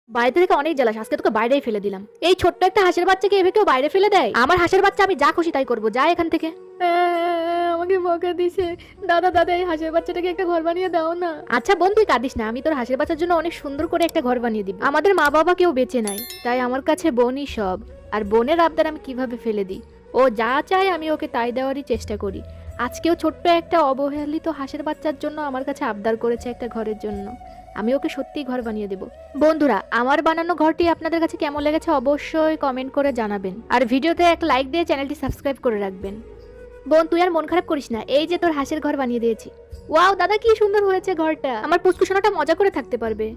বাড়িতে থেকে অনেক জ্বালাস, আজকে তোকে বাইরেই ফেলে দিলাম। এই ছোট্ট একটা হাঁসের বাচ্চাকে এভাবে কেউ বাইরে ফেলে দেয়? আমার হাঁসের বাচ্চা, আমি যা খুশি তাই করবো, যা এখান থেকে। আমাকে বকা দিছে। দাদা দাদা, এই হাঁসের বাচ্চাটাকে একটা ঘর বানিয়ে দাও না। আচ্ছা বোন, তুই কাঁদিস না, আমি তোর হাঁসের বাচ্চার জন্য অনেক সুন্দর করে একটা ঘর বানিয়ে দিব। আমাদের মা বাবা কেউ বেঁচে নাই, তাই আমার কাছে বোনই সব। আর বোনের আবদার আমি কিভাবে ফেলে দিই? ও যা চায় আমি ওকে তাই দেওয়ারই চেষ্টা করি। আজকেও ছোট্ট একটা অবহেলিত হাঁসের বাচ্চার জন্য আমার কাছে আবদার করেছে একটা ঘরের জন্য। আমি ওকে সত্যিই ঘর বানিয়ে দেব। বন্ধুরা, আমার বানানো ঘরটি আপনাদের কাছে কেমন লেগেছে অবশ্যই কমেন্ট করে জানাবেন। আর ভিডিওতে এক লাইক দিয়ে চ্যানেলটি সাবস্ক্রাইব করে রাখবেন। বোন, তুই আর মন খারাপ করিস না, এই যে তোর হাঁসের ঘর বানিয়ে দিয়েছি। ওয়াও দাদা, কি সুন্দর হয়েছে ঘরটা, আমার পুচকুসোনাটা মজা করে থাকতে পারবে।